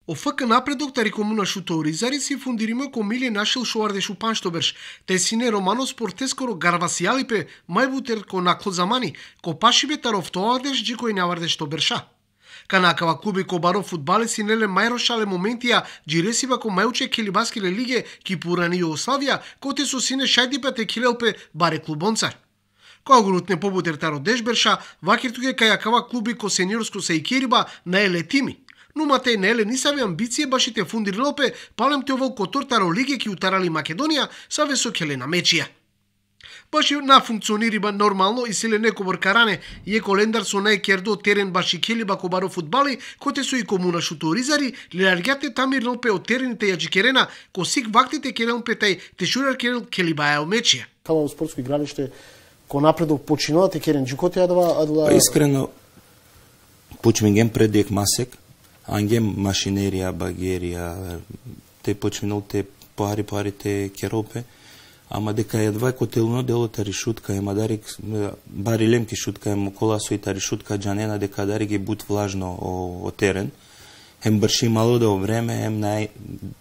O făcă napredok tari comuna šutorizari si fundirimo komili našil šoardešu panštoberš, te sine romano sporteskoro garvasialipe majbuter ko naklozamani, ko pašibe tarov toardeš džiko i navardeš toberša. Kanakava klubi ko baro futbale sinele majrošale momentia giresiva ko majuče kelibaskele lige ki purani Jugoslavia, ko te su sine šajdipa te kilelpe bare kluboncar. Ko agrutne pobuter taro dešberša, vakirtuge kajakava klubi ko seniorsko se ikiriba na ele timi. Numa te nele nisave ambicije baš te fundirilopе palem te ovol kotor taro lige ki utarali Makedonija sa vesokele na mečija. Baš na funkcioniriba normalno i sile neko vorkarane je kolendar su najkerdo teren baš i keliba ko baro futbali kote su i komuna šutorizari li largate tamir lope o tereni te jađikerena ko sik vaktite kelelpe taj te šurar kelel kelibaja o mečija. Kao sportsko igralište ko napredok počinavate keren džikote adla... Pa iskreno počmingem predek masek, angem mašinerija, bagerija, te počminul te pari te kerope, ама дека едва котелно дело тари шутка, ема дари бари лемки шутка, ема коласо и тари шутка джанена дека дари ги бут влажно о терен, ем брши мало да време, ем нај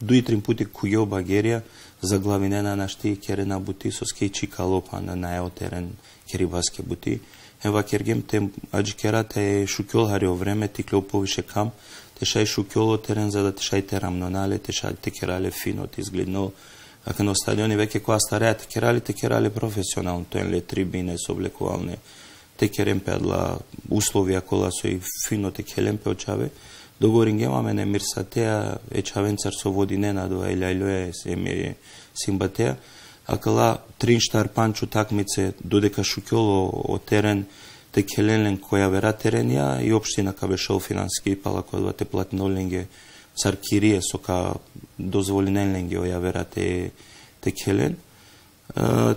дуи трим пути кујо багерија за главинена нашти керена бути со скејчи калопа на нај о терен керибаске бути. Ева кергем те аджикера те шукјол хари о време, ти клео повише кам, те шај шукјол о терен за да те шај терамно нале, те шај те керале фино, те изгледно. Ако на стадиони веќе која стареа те керали професионално, тоен ле трибине со облекувалне, те керемпе адла условија кола со и фино те келемпе очаве, договорин гемаме не мирсатеа, ечавенцар со водинена до ајлајлое семе симбатеа, акала тринштар панчу такмице додека шукјоло о терен те келенлен која вера теренија и општина кабе шол финански пала која те платноленге царкирие со ка дозволененленги оја вера те келен.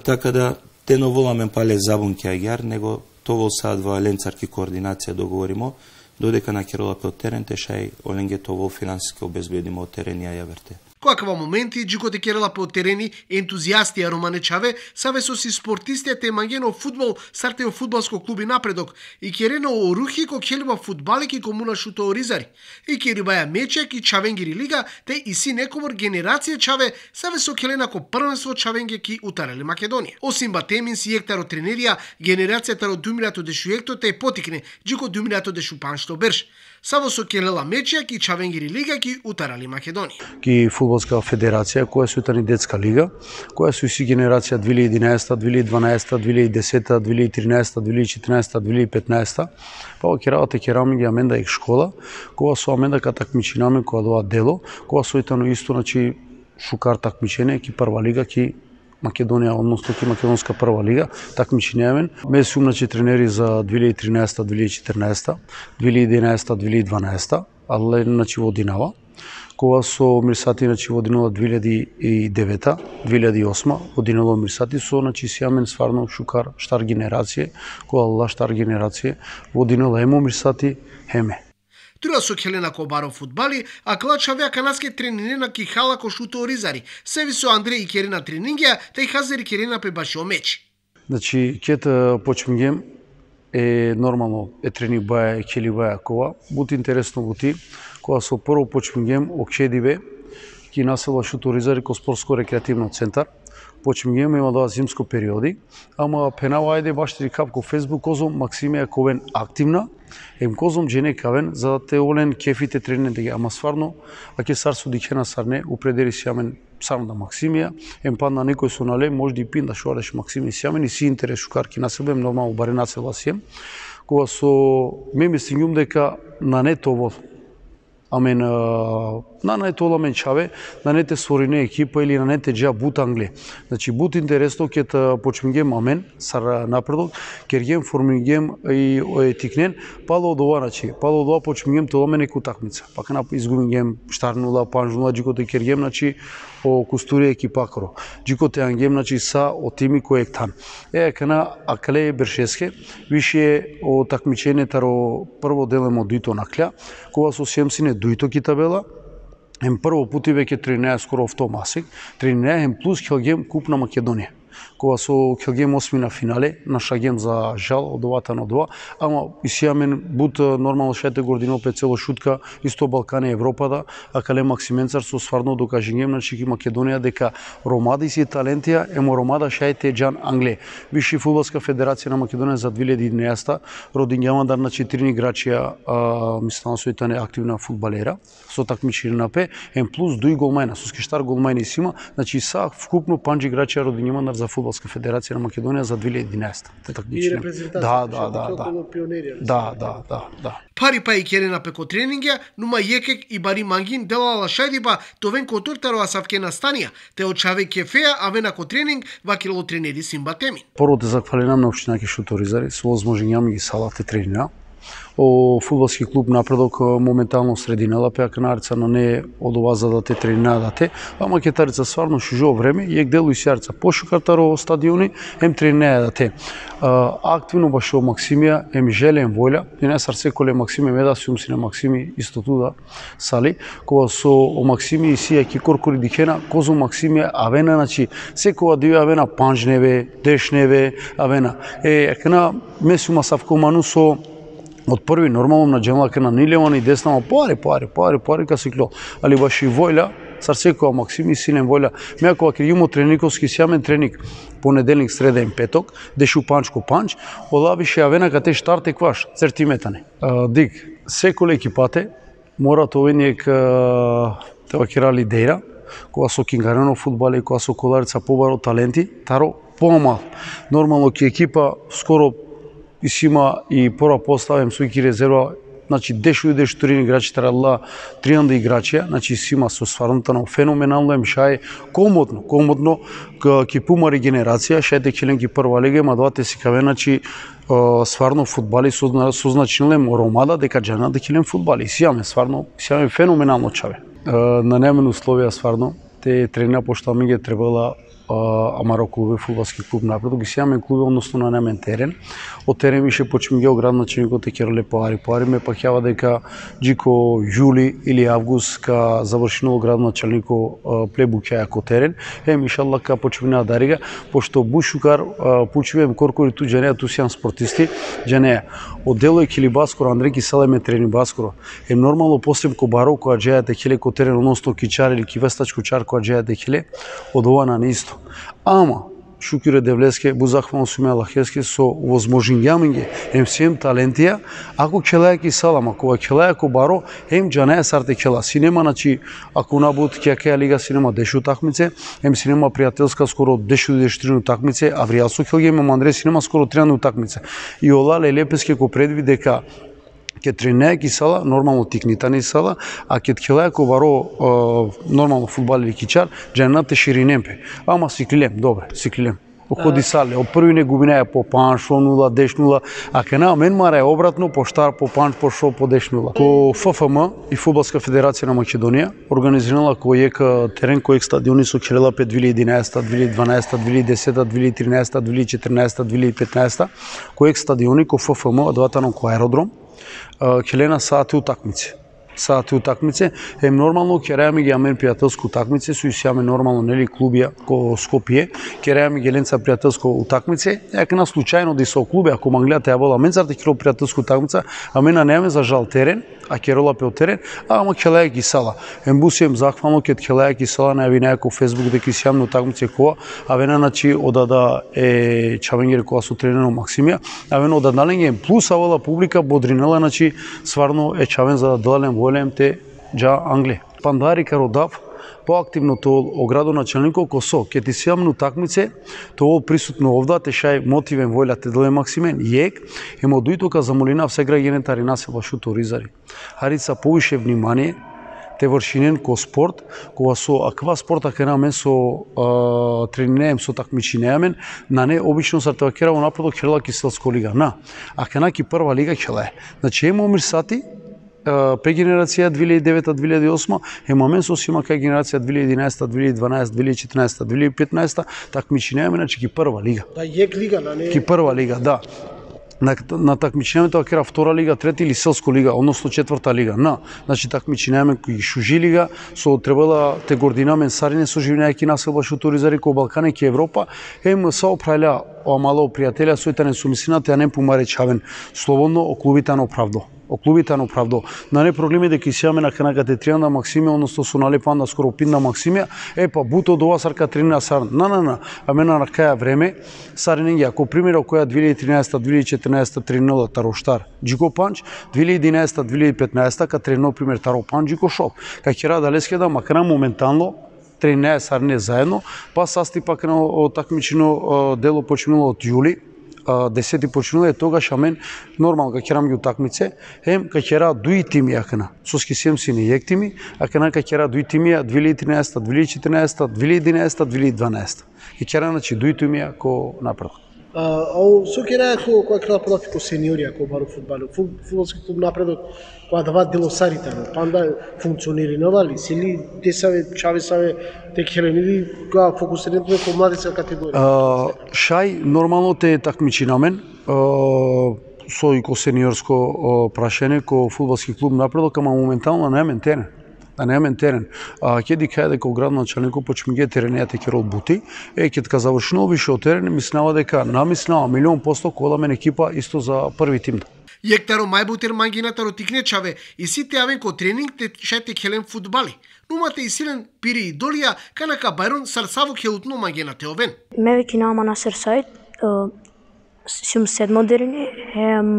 Така да те не воламе пале забунки агјар, него тоа сад во ленцарки координација договоримо, додека на керолапе од терен те шај оленге тоа финансиски обезбедимо од теренија ја верте. Којаква моменти джикоте керела по терени ентузијасти романечаве саве со си спортисти те мангено фудбал сарте о фудбалско клуби напредок и керено о рухи ко келиба фудбалики комуна шуторизари и керибаја мечек и чавенгири лига те и си некомор генерација чаве саве со келена ко првенство чавенге ки утарали Македонија. Осим батемин си ектаро тренерија генерацијата ро думилато дешуекто те потикне джико думилато дешу паншто берш. Саво со келела мечек и чавенгири лига ки утарали Македонија. Ки фудбалска федерација која се утани детска лига, која се си генерација 2011, 2012, 2010, 2013, 2014, 2015, па керавате керамиги аменда и школа, која со аменда ка такмичинаме која доа дело, која со итано исто начи шукар такмичене ки прва лига ки Македонија, односно ки македонска прва лига, такмичињамен. Ме сум начи тренери за 2013, 2014, 2011, 2012, але начи во Динава. Кога со Мирсати начи во Динала 2009, 2008, во Динала Мирсати со начи сијамен сварно шукар штар генерација, кога ла штар генерација, во Динала емо Мирсати хеме. Тура со келена ко баро фудбали, а клачавеа канадски тренинена ки хала ко шуторизари, севи со Андреј и Керена тренингија, тај хазери Керена пе башо меч. Значи, кет почмингем е нормално е тренинг баја, кели баја кова, бути интересно бути, кога со прво почмингем окшедиве, ки насела шуторизари ко спортско-рекреативно центар, почмингем има два зимско периоди, ама пенава ајде баш три кап ко Фейсбук козом Максимија ковен активна, ем козом джене кавен за да те олен кефите тренен деги, ама сварно, аке сар со дикена сарне, упредери сјамен сарно да Максимија, ем падна некој со нале, може да пин да шоареш Максимија сјамен и си интерес шукарки на себе, нормално баре нацела сием, кога со ме мислињум дека на нето амен на нето ламен чаве, на нете сорине екипа или на нете джа бут англе. Значи бут интересно кет почмингем амен сар напредок, кергем формингем и етикнен, пало од ова начи, пало од ова почмингем то ламен еку такмица. Пак на изгубингем штарнула, панжнула, джикоте кергем начи о кустури екипакро. Джикоте ангем начи са о тими кој ектан. Кана акле бершеске, више о такмичените ро прво делемо дуито наклја, кога со семсине дуито китабела, ем прво пути веќе тренеа скоро автомасик, тренеа ем плюс хелгем куп на Македонија. кога со келгем осми на финале, нашагем за жал од овата на два, ама и сијамен бут нормално шајте гордино пе цело шутка, исто Балкане Европада, а кале Максименцар со сварно докажењем на чики Македонија дека ромади си талентија, емо ромада шајте Џан Англе. Виши фудбалска федерација на Македонија за 2011 родињава дар на 4 играчија, мислам со итане активна фудбалера, со такмичирина пе, ем плюс дуј голмајна, со скештар голмајни сима, значи са вкупно панџи играчија родињава за фудбалска федерација на Македонија за 2011. И репрезентација. Да. Пари па и керена пеко тренингија, нума јекек и бари мангин делала шајдиба товен котуртарова савкена станија, те очаве кефеа, а вена ко тренинг вакило тренери Симба Темин. Прво те захвалинам на општина Шуторизари, со возможњам ги салате тренира. О фудбалски клуб Напредок моментално срединала пеа канарца, но не од ова за да те тренинадате, ама кетарица сварно шужо време и ек делу и сјарца пошукартаро стадиони, ем тренинадате. Активно баш о Максимија, ем желен волја, и не сарце коле Максимија меда сум си на Максими исто туда сали, кога со о Максими и сија ки коркори дихена, козу Максимија авена, значи секога диве авена панжневе, дешневе, авена. Екна месума савкоману со од први нормално на джемлака на нилеван и деснама пари ка сикло, али баш и војля, сарцекова Максими силен војля, меакова ке јумо трениковски сјамен треник, понеделник, среда и петок, дешу панчко панч, олавише авена кате штарте кваш, цертиметане. Дик, секоле екипате, морат овенек тева керали дејра, кога со кингарено фудбале, кога со коларица побаро таленти, таро помал. Нормално ке екипа скоро и сима и пора поставим сујки резерва, значи дешу трени играчи тарадла 3 играчија, значи сима со сварнутано феноменално им шај комодно ки пума регенерација, шајте келен ки прва лига, ма двате си каве, значи сварно фудбали со значилен ромада дека джана да келен фудбали. Сијаме феноменално чаве. На немен условија сварно те тренира пошто ми ги требала Амаро клубе, фудбалски клуб Напредок, ги сијаме клубе, односно на немен терен. Од терен више почнем ги оградначеникот екерале пари, ме пакјава дека джико јули или август ка завршино градначалнико плебуќаја ко терен, иншалла ка почнем дарига, пошто бушукар пучивем коркори ту џанеја, ту сијам спортисти, џанеја. Од дело е кили баскоро, Андреј ки салеме трени баскоро. Нормално после ко баро, која џајате хеле ко терен, односно кичар или ки вестачко чар која џајате хеле, од ова на неисто. Ама, Шукире Девлеске, бузахвално суме Аллахевски со возможњаминге, ем сием талентија, ако келаја ки салам, ако келаја ко баро, ем џанеја сарте кела. Синема, значи, ако набут кјакеја лига синема дешу такмице, ем синема пријателска скоро дешу 4 такмице, а вријасо келгем Андреј синема скоро 3 такмице. И ола Лелепеске ко предви дека ке тренеја ки сала, нормално тикнитани сала, а ке ткелаја ко баро нормално фудбал или кичар, џанате ширинемпе. Ама сиклилем, добре, сиклилем. Ходи сале, од први не губинаја по панш, по нула, деш нула, а ке на мен мара е обратно, по штар, по панш, по шо, по деш нула. Ко ФФМ и Фудбалска федерација на Македонија организирала кој терен кој стадиони со Келела 2011, 2012, 2010, 2013, 2014, 2015, кој стадиони ко ФФМ, двата на кој аеродром, Келена саати утакмице, нормално керејаме ги амен пријателско утакмице, со исјаме нормално нели клубија ко Скопје, керејаме ги ленца пријателско утакмице, на случајно да со клубе, ако манглијата ја бола менцар да керо пријателско утакмица, а мена немаме за жал терен, а керола пе терен, ама келаја ги сала. Бусием захвално ке келаја ги сала на винаја ко Фейсбук дека сјамно утакмице кога, а вена начи одада е чавењер кога со тренерно Максимија, а вена одадналење плюс авала публика бодринела, начи сварно е чавен за да далем волем те Џа Англе. Пандари кародав поактивно тоа оградоначалникот косо ке ти сјамно такмице, тоа присутно овда те шај мотивен војла те дале Максимен јек, емо дујтока замолина все граѓаните населба Шуторизари. Харица повише внимание те вршинен ко спорт, кога со аква спорта ке намен со тренинеем со такмичинеамен, на не обично сартева кераво Напредок Келела Киселско лига, а ке наки прва лига Келе. Значи емо мирсати прегенерација 2009-2008, мен со сима кај генерација 2011, 2012, 2014, 2015, такмичинеаме, значи ки прва лига. Да, јек лига, на не... Ки прва лига, да. На такмичињаме тоа кера втора лига, трета или селско лига, односно четврта лига. Значи такмичињаме кои шужи лига, со требала те гординаме сарине со живењајќи населба шуторизари ко Балкане ки Европа, са оправилја мало пријателја сојтане сумисината, ја не помаречавен слободно о клубите на оправдо. О клубите на оправдо. На не проблеми дека исјаме на канакате тријанда Максимија, односно со налепанда скоро пинна Максимија, па буто до ова сарка тренира сарн. Аме на каја време сарине ги, ако пример која 2013-2014 тренирала Тароштар Джико Панч, 2011-2015 ка тренирал пример Таро Панч Джико Шоп. Ка ќе да лескеда макар моментално тренеа сарине заедно, па састи пак на такмичено дело почнало од јули. 10 почнува тогаш амен нормално ка керам ги утакмице ка кера дуи тими акана соски семсини јектими акана ка кера дуи тими 2013 2014 2011 2012 и кера значи дуи тими ко напред со кера која кела профико сениори ако бару фудбал фудбалски клуб напредок која дават делосарите панда функционери новали сили десаве чавесаве те келени или која фокусирането ко младица категорија шај нормално те такмичинамен со и ко сениорско прашање ко фудбалски клуб напредок ама моментално немен терен ќе ди кај дека градоначалникот почме ги теренете ќе бути ќе така завршено више од терен мислела дека намислела 100% кола екипа исто за први тим. Јектаро мајбутер мангината ротикнечаве и сите авен ко тренинг те шете келен фудбали. Нумате и силен пири и долија канака Байрон сарсаво келутно мангенате овен. Ме веќе нама на сарсајт сум седмо дерење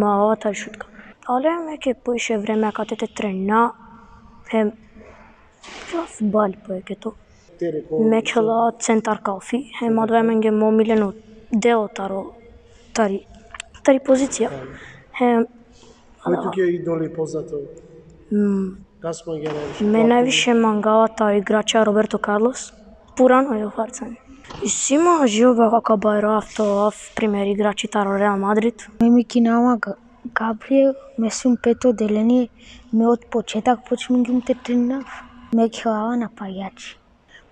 овата шутка. Але меќе поише време каде те трена фудбал поекето. Мечела центар калфи, мадвемен ге момилено дело тари позиција. Кој тук е идоли познато? Ме највише мангала тај играча Роберто Карлос, пурано е офарцан. И сима живе како Байрафтов, пример играчи таро Реал Мадрид. Ми кинама Габриел, ме сум пето делени, ме од почетак почнем ги те тренав. Ме хелава на пајачи.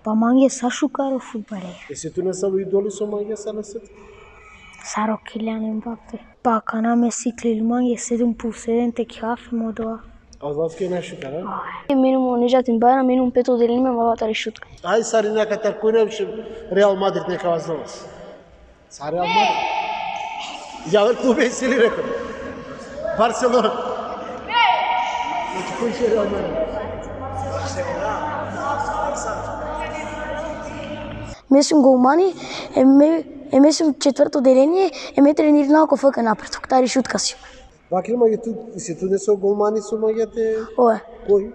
Па манге Сашу каро фудбале. Се ту не само идоли со манге са на сет? Саро Килиан Мбапе. Па кана Меси клил манге 7+7 те кафе модоа. А од ке нешто кара? Минимум нежатин Байра, минимум пето делиме ваватари шутка. Ај сари нека тар кој највише Реал Мадрид нека вас за вас. Са Реал Мадрид. Ја клубе сили рекол. Барселона. Кој ќе Реал Мадрид? Ме сум голмани, ме сум четврто деление, ме тренирал ко ФК напредок, тари шутка си. Вакил маѓе ту, си ту не со голмани со маѓете? Ое. Кој?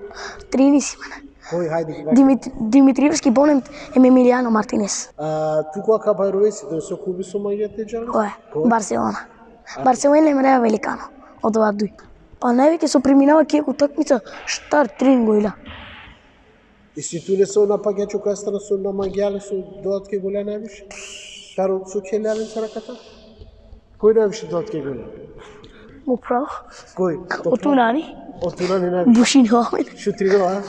Трини си мене. Кој, хајде? Димитриевски Бонем, Емилијано Мартинес. Ту која кабајрове си, да со клуби со маѓете джали? Ое, Барселона. Барселона им реа великано, од ова дуј. Па највеќе со преминава ке утакмица, штар тренинг гојла. И си ту не со напаѓачо која стана со намаѓале со додатке голја највише? Таро со келјален са раката? Кој највише додатке голја? Управо. Кој? Од Тунани. Од Тунани највише? Бушино. Шутринова,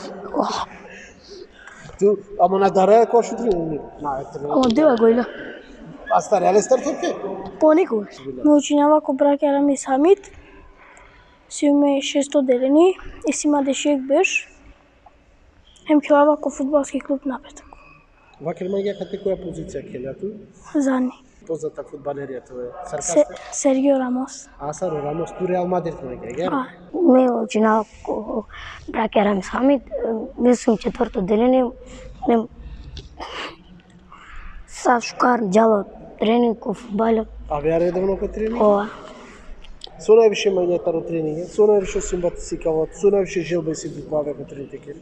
Ту, ама на Дараја која шутринова? Ама дела гојла. А стареле стартовке? Понекогаш. Ме учинава ко браќа Рами Самит. Си име 600 делени и си има дешек беш. Келава ко фудбалски клуб напредок. Вакер маѓа кате која позиција келја ту? Задни. Позната фудбалерија тоа е Саркаста? Сергио Рамос. Саро Рамос, ту Реал Мадрид маѓа, гера? Ме учинава ко браќа Рами Самит. Ме сум четврто делени. Сав шукар џало тренинг ко фудбалот. А веа редовно ко тренинг? Ова. Со највише мањетаро тренинг, со највише симпатисикават, со највише желба и си баве ко тренинг.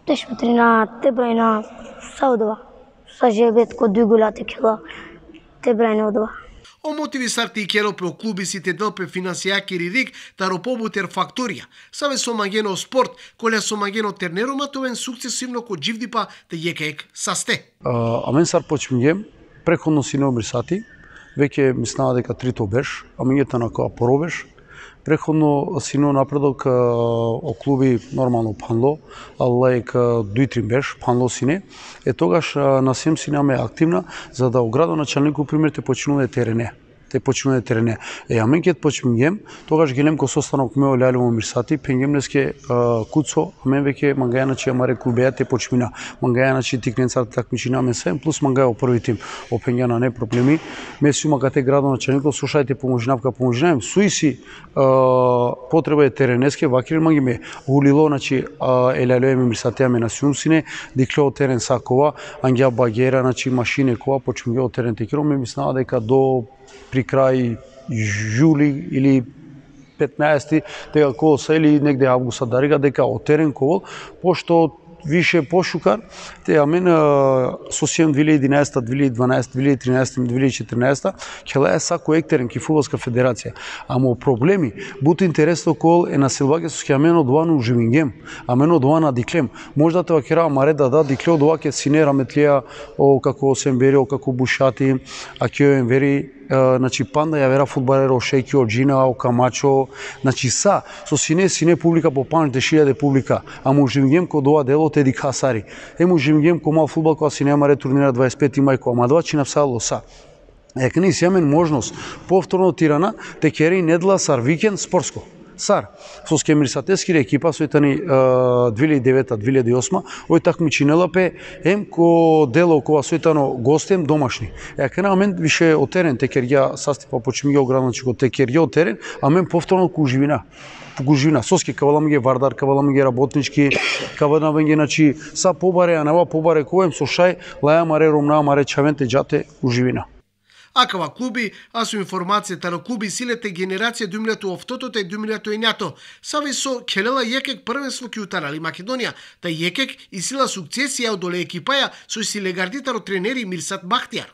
Тешко трена, те брајна Саудова. Са жебет ко дујголате кела, те брајна одова. О мотиви сарти и керо про клуби сите делпе финансија киририк, таро побутер факторија. Саве со магено спорт, коля со магено тернерома, товен сукцесивно ко дживдипа те јекаек састе. Амен сар почмињем, преходно си не обрисати, веќе мислава дека трито беш, а мињета на која поробеш, преходно сино напредок о клуби нормално панло, лајк дујтрим беш, панло сине, тогаш на сем синаме активна, за да о градоначалникот пример те почнува терене. те почнува терене. Амен ket почнугем, тогаш гелем ко состанок ме олялимо мирсати, пенгем неске куцо, амен веќе мангаја начи амаре клубеја те почмина. Мангаја начи тикненцар такмичина ме сем плюс мангаја први тим. Опењана не проблеми. Месима кате градоначалникот слушајте поможнавка поможнаем. Суиси потреба е теренеске вакир мангиме улило начи елялоеме мирсатијаме на сумсине, диклео терен сакова, ангја багера начи машине кова почмугео терен текиро, ме мислеа дека до при крај јули или 15 дека коса или негде августа дарига дека отерен ковол, пошто више пошукар, те амен сосијам 2011, 2012, 2013, 2014, келаја сако ектерен ки фудбалска федерација. Амо проблеми, бут интересно кол е насилвање со амен од вану уживингем, амен од вана диклем. Можда тоа кера маре да дикле од ваке синера метлија о како семберио, како бушати, а ќе вери значи панда ја вера фудбалеро Шејкио, Джина, Камачо, значи со сине публика по 5.000 публика, ама уживингем ко доа дело те дикасари. Ему уживингем ко мал фудбал кога си нема ретурнира 25 мајко, ама два чина всало са. Ека ни сјамен можност повторно тирана те кери недела сар викенд спортско. Сар, со скемирсатески екипа сојтани 2009-2008, ој такмичинела пе ем ко дело кога сојтано гостем домашни. Ека на мен више од терен текерја састипа почмига ограничко текерја од терен, а мен повторно куживина. Соски каваламге Вардар, каваламге работнички, каваламге начи са побаре, а нава побаре коем со шај, лаја маре ромна маре чавенте џате уживина. Акава клуби, а со информацијата на клуби силете генерација 2008 и 2009 сави со келела јекек првенство ки утарали Македонија, та јекек и сила сукцесија од оле екипаја со силегардитаро тренери Мирсат Бахтијар.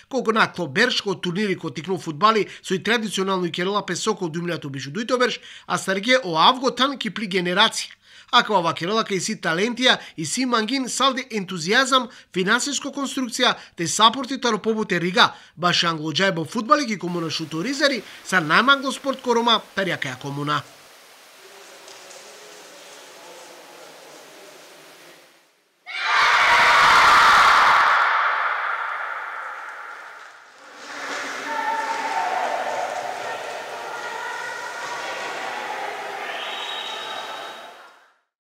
Колку на Клобершко турнири ко тикнул фудбали со и традиционално и келела песоко 2000 бишу дујтоберш, а старге о Авготан ки пли генерација. Аква вакерела кај си талентија и си мангин салди ентузијазам, финансиско конструкција, те сапорти таро побуте рига, баш англоџајбо фудбали ги комуна шуторизари, са најмангло спорт корома тарјакаја комуна.